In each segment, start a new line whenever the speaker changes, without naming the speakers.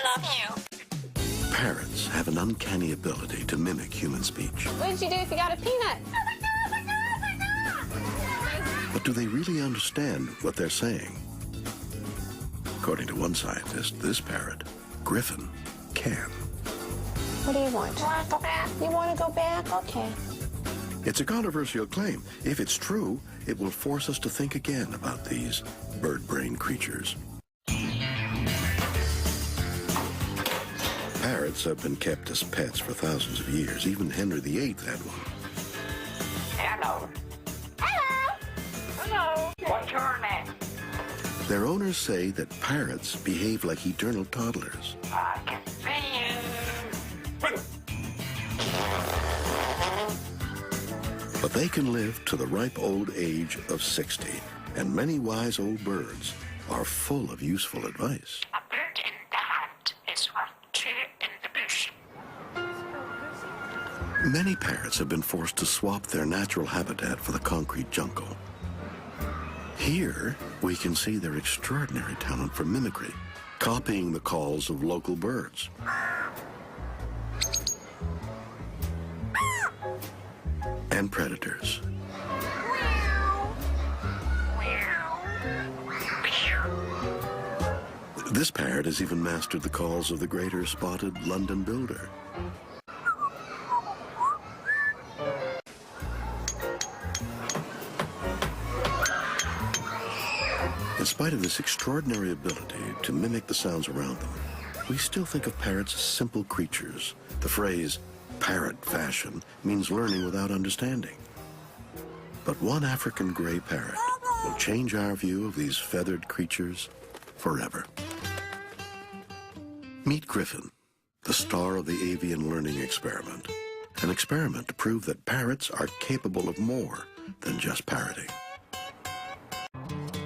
I love you.
Parrots have an uncanny ability to mimic human speech.
What did you do if you got a peanut?
But do they really understand what they're saying? According to one scientist, this parrot, Griffin, can.
What do you want? You want to go back? Okay.
It's a controversial claim. If it's true, it will force us to think again about these bird-brain creatures. Parrots have been kept as pets for thousands of years. Even Henry VIII had one.
Hello. Hello. Hello. What's your name?
Their owners say that parrots behave like eternal toddlers.
I can see you.
But they can live to the ripe old age of 60, and many wise old birds are full of useful advice.
A bird in the hand is worth two in the bush.
Many parrots have been forced to swap their natural habitat for the concrete jungle. Here, we can see their extraordinary talent for mimicry, copying the calls of local birds. And predators. This parrot has even mastered the calls of the greater spotted London builder. In spite of this extraordinary ability to mimic the sounds around them, we still think of parrots as simple creatures. The phrase, parrot fashion, means learning without understanding. But one African gray parrot will change our view of these feathered creatures forever. Meet Griffin, the star of the avian learning experiment, an experiment to prove that parrots are capable of more than just parroting.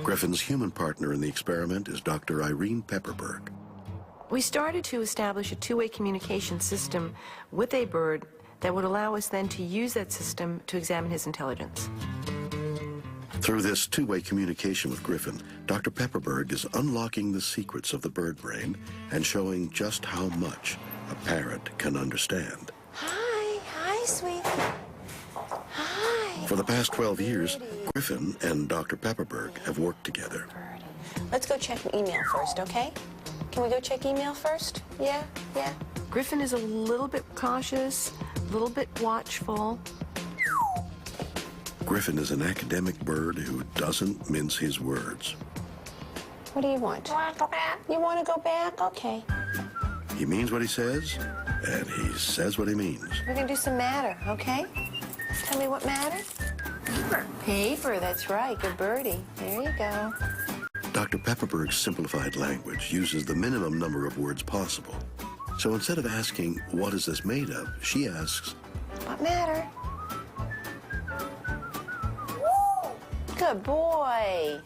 Griffin's human partner in the experiment is Dr. Irene Pepperberg.
We started to establish a two-way communication system with a bird that would allow us then to use that system to examine his intelligence.
Through this two-way communication with Griffin, Dr. Pepperberg is unlocking the secrets of the bird brain and showing just how much a parrot can understand.
Hi, sweetie. Hi.
For the past 12 years, Griffin and Dr. Pepperberg have worked together.
Let's go check email first, okay? Can we go check email first? Yeah?
Griffin is a little bit cautious, a little bit watchful.
Griffin is an academic bird who doesn't mince his words.
What do you want? You want to go back? Okay.
He means what he says, and he says what he means.
We're going to do some matter, okay? Tell me what matter? Paper. Paper, that's right. Good birdie. There you go.
Dr. Pepperberg's simplified language uses the minimum number of words possible. So instead of asking, what is this made of, she asks,
what matter? Woo! Good boy.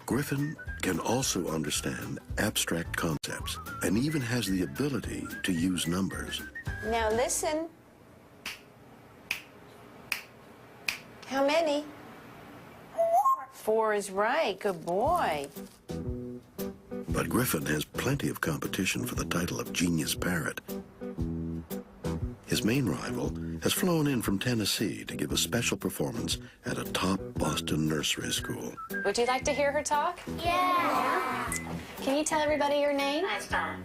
Griffin can also understand abstract concepts and even has the ability to use numbers.
Now listen. How many? 4 is right. Good boy.
But Griffin has plenty of competition for the title of Genius Parrot. His main rival has flown in from Tennessee to give a special performance at a top Boston nursery school.
Would you like to hear her talk?
Yeah.
Can you tell everybody your name?
Einstein.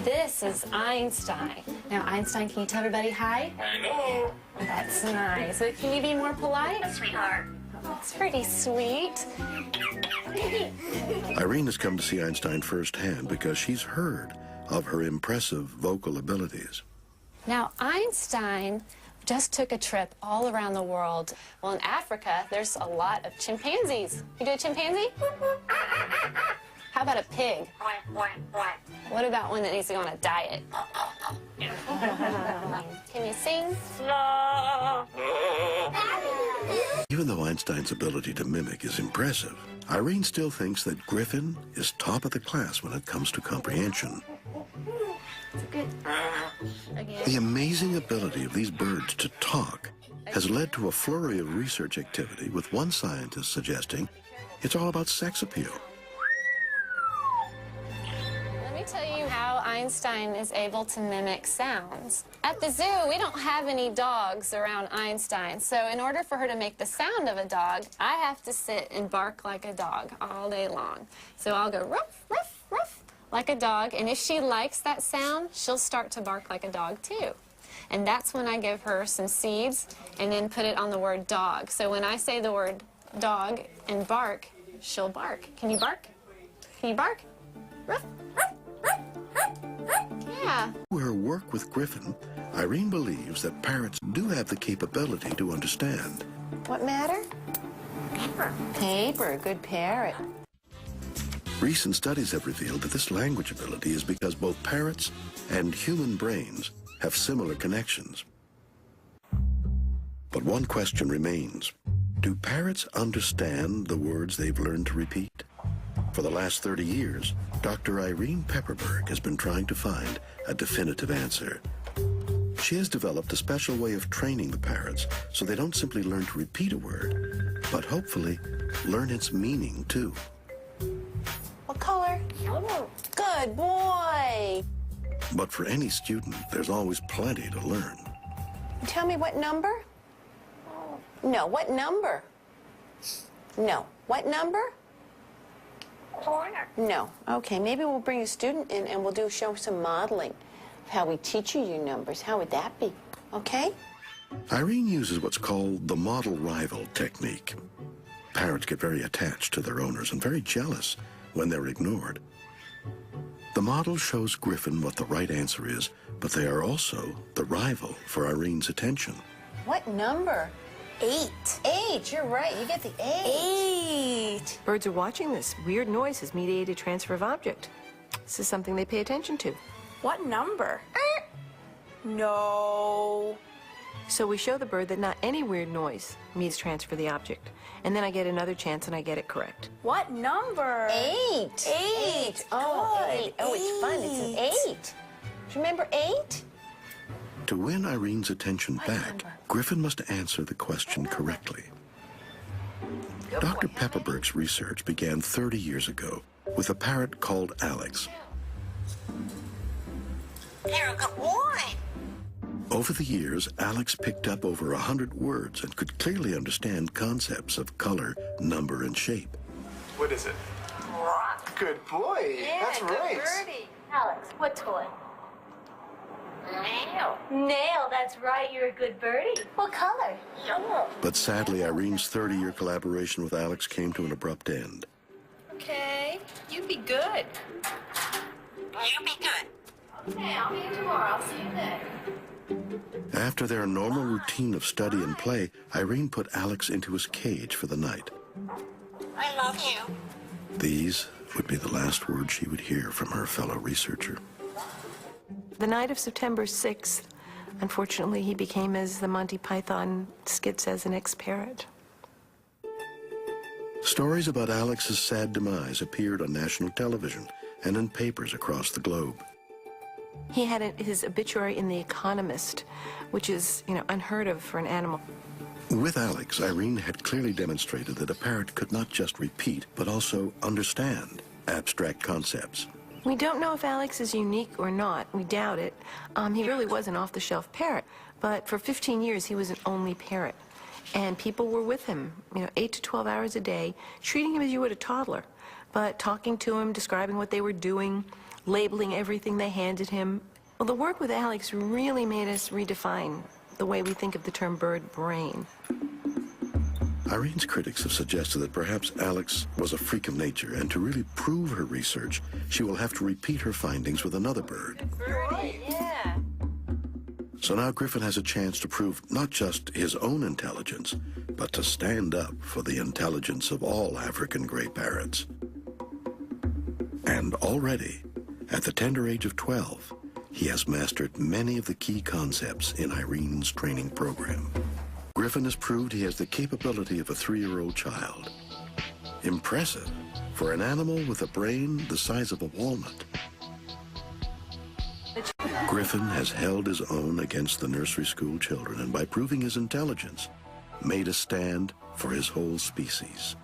This is Einstein. Now, Einstein, can you tell everybody hi?
Hello.
That's nice. So can you be more polite?
Sweetheart.
That's pretty sweet.
Irene has come to see Einstein firsthand because she's heard of her impressive vocal abilities.
Now, Einstein just took a trip all around the world. Well, in Africa, there's a lot of chimpanzees. You do a chimpanzee? How about a pig? What about one that needs to go on a diet? Can you sing?
Even though Einstein's ability to mimic is impressive, Irene still thinks that Griffin is top of the class when it comes to comprehension. The amazing ability of these birds to talk has led to a flurry of research activity, with one scientist suggesting it's all about sex appeal.
Let me tell you how Einstein is able to mimic sounds. At the zoo, we don't have any dogs around Einstein, so in order for her to make the sound of a dog, I have to sit and bark like a dog all day long. So I'll go ruff, ruff, ruff, like a dog, and if she likes that sound, she'll start to bark like a dog too. And that's when I give her some seeds and then put it on the word dog. So when I say the word dog and bark, she'll bark. Can you bark? Can you bark? Ruff, ruff, ruff, ruff, ruff. Yeah.
Through her work with Griffin, Irene believes that parrots do have the capability to understand.
What matter? Paper, good parrot.
Recent studies have revealed that this language ability is because both parrots and human brains have similar connections. But one question remains. Do parrots understand the words they've learned to repeat? For the last 30 years, Dr. Irene Pepperberg has been trying to find a definitive answer. She has developed a special way of training the parrots so they don't simply learn to repeat a word, but hopefully learn its meaning too.
What color? Good boy.
But for any student, there's always plenty to learn.
Tell me what number? No, what number? No. What number?
Corner.
No. Okay, maybe we'll bring a student in and we'll show some modeling of how we teach you your numbers. How would that be? Okay?
Irene uses what's called the model rival technique. Parrots get very attached to their owners and very jealous when they're ignored. The model shows Griffin what the right answer is, but they are also the rival for Irene's attention.
What number? 8. 8, you're right. You get the 8. 8. Birds are watching this. Weird noise has mediated transfer of object. This is something they pay attention to.
What number? No.
So we show the bird that not any weird noise means transfer the object. And then I get another chance and I get it correct.
What number?
8.
8.
Oh,
Good.
8. Oh, it's fun. It's an 8. Do you remember 8?
To win Irene's attention back, Griffin must answer the question correctly. Dr. Pepperberg's research began 30 years ago with a parrot called Alex.
You're a good boy.
Over the years, Alex picked up over 100 words and could clearly understand concepts of color, number, and shape.
What is it?
Rock.
Good boy. That's right.
Alex, what toy?
Nail.
Nail, that's right, you're a good birdie. What color?
Yellow.
But sadly, Irene's 30-year collaboration with Alex came to an abrupt end.
Okay, you be good.
You be good.
Okay, I'll be here tomorrow. I'll see you then.
After their normal routine of study and play, Irene put Alex into his cage for the night.
I love you.
These would be the last words she would hear from her fellow researcher.
The night of September 6th, unfortunately, he became, as the Monty Python skit says, an ex-parrot.
Stories about Alex's sad demise appeared on national television and in papers across the globe.
He had his obituary in The Economist, which is, unheard of for an animal.
With Alex, Irene had clearly demonstrated that a parrot could not just repeat, but also understand abstract concepts.
We don't know if Alex is unique or not. We doubt it. He really was an off-the-shelf parrot. But for 15 years, he was an only parrot. And people were with him, 8 to 12 hours a day, treating him as you would a toddler, but talking to him, describing what they were doing, labeling everything they handed him. Well, the work with Alex really made us redefine the way we think of the term bird brain.
Irene's critics have suggested that perhaps Alex was a freak of nature, and to really prove her research, she will have to repeat her findings with another bird.
Birdie, yeah.
So now Griffin has a chance to prove not just his own intelligence, but to stand up for the intelligence of all African gray parrots. And already, at the tender age of 12, he has mastered many of the key concepts in Irene's training program. Griffin has proved he has the capability of a 3-year-old child. Impressive for an animal with a brain the size of a walnut. Griffin has held his own against the nursery school children, and by proving his intelligence, made a stand for his whole species.